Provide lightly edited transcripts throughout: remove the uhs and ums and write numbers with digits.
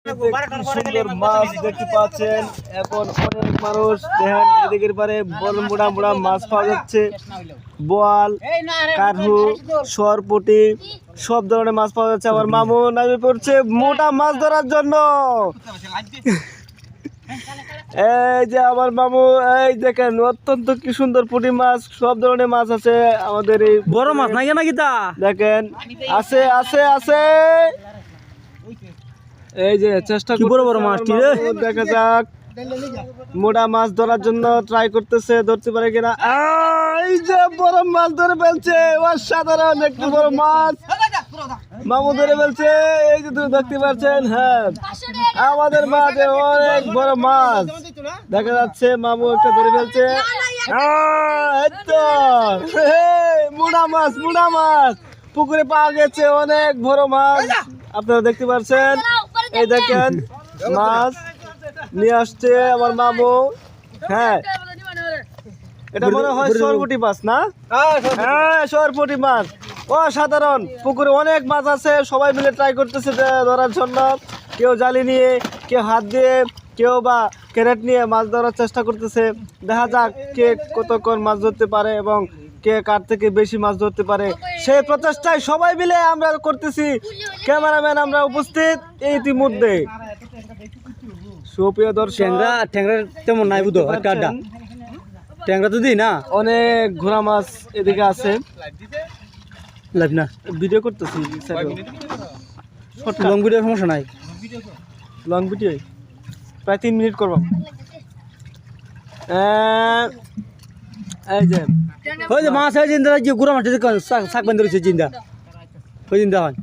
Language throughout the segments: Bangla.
সুন্দর মাছ দেখতে পাচ্ছেন। এখন অনেক মানুষ দেখেন এদিকের পারে বড় মোড়া মোড়া মাছ পাওয়া যাচ্ছে। বোয়াল, কাঠু, সরপুটি সব ধরনের মাছ পাওয়া যাচ্ছে। আমার মামু নামে পড়ছে মোটা মাছ ধরার জন্য। এই যে আমার মামু, এই দেখেন অত্যন্ত কি সুন্দর পুঁটি মাছ, সব ধরনের মাছ আছে আমাদের এই বড় মাছ নাকি নাকি তা দেখেন আছে আছে আছে। এই যে চেষ্টা বড় বড় মাছটি রে, দেখা যাক মোটা মাছ ধরার জন্য ট্রাই করতেছে, ধরতে পারে কিনা। এই যে বড় মাছ ধরে ফেলছে, অসাধারণ একটু বড় মাছ মামু ধরে ফেলছে। এই যে তুমি দেখতে পাচ্ছেন, হ্যাঁ আমাদের মাঝে অনেক বড় মাছ দেখা যাচ্ছে। মামু একটা ধরে ফেলছে, মুড়া মাছ মুড়া মাছ পুকুরে পাওয়া গেছে, অনেক বড় মাছ আপনারা দেখতে পাচ্ছেন। এই দেখেন মাছ নিয়ে আসছে আমার মামু। হ্যাঁ এটা মনে হয় সরপুটি মাছ না? হ্যাঁ সরপুটি মাছ, অসাধারণ। পুকুরে অনেক মাছ আছে, সবাই মিলে ট্রাই করতেছে ধরার জন্য। কেউ জালি নিয়ে, কেউ হাত দিয়ে, কেউ বা ক্যারেট নিয়ে মাছ ধরার চেষ্টা করতেছে। দেখা যাক কে কতক্ষণ মাছ ধরতে পারে এবং কে কার থেকে বেশি মাছ ধরতে পারে, সেই প্রচেষ্টায় সবাই মিলে আমরা করতেছি। ক্যামেরাম্যান আমরা উপস্থিত ইতিমধ্যে। সুপ্রিয় দর্শক, ট্যাংরা তেমন নাই বুঝো, একটা আড্ডা ট্যাংরা তো দিই না। অনেক ঘোড়া মাছ এদিকে আছে। লাভ না, ভিডিও করতেছি, লং ভিডিও সমস্যা নাই। লং ভিডিও প্রায় 3 মিনিট করব। এই যে ওই যে মাছ আছে জিন্দা, যে গুড়া মাছ শাক বান্ধ রয়েছে জিন্দা, ওই জিন্দা হয়।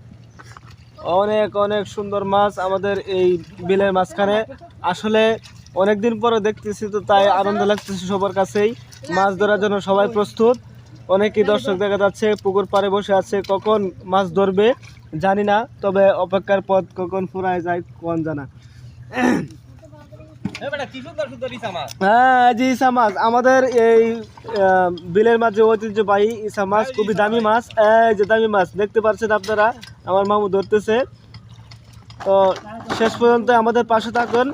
অনেক অনেক সুন্দর মাছ আমাদের এই বিলের মাঝখানে। আসলে অনেকদিন পরে দেখতেছি, তো তাই আনন্দ লাগতেছে সবার কাছেই। মাছ ধরার জন্য সবাই প্রস্তুত। অনেকেই দর্শক দেখা যাচ্ছে পুকুর পাড়ে বসে আছে, কখন মাছ ধরবে জানি না, তবে অপেক্ষার পথ কখন ফুরায় যায় কোন জানা। হ্যাঁ জি, ইসা মাছ আমাদের এই বিলের মাঝে ঐতিহ্যবাহী ইসা মাছ, খুবই দামি মাছ। এই যে দামি মাছ দেখতে পাচ্ছেন আপনারা, আমার মামু ধরতেছে। তো শেষ পর্যন্ত আমাদের পাশে থাকুন।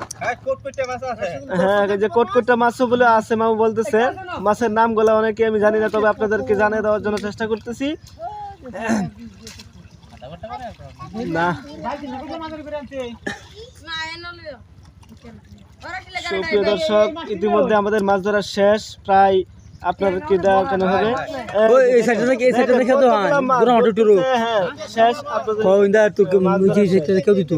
হ্যাঁ এই যে কোটকোটা মাছও বলে আছে, মামু বলতেছে। মাছের নামগুলো অনেকে আমি জানি না, তবে আপনাদেরকে জানিয়ে দেওয়ার জন্য চেষ্টা করতেছি। না সুপ্রিয় দর্শক, ইতিমধ্যে আমাদের মাছ ধরা শেষ প্রায়। আপনাদেরকে দেখানো হবে এই সাইডে থেকে এই সাইডে দেখে তো হয় গুড়া মাছ টুরু। হ্যাঁ শেষ আপনাদের কই ইন্দা তো কেউ দিত।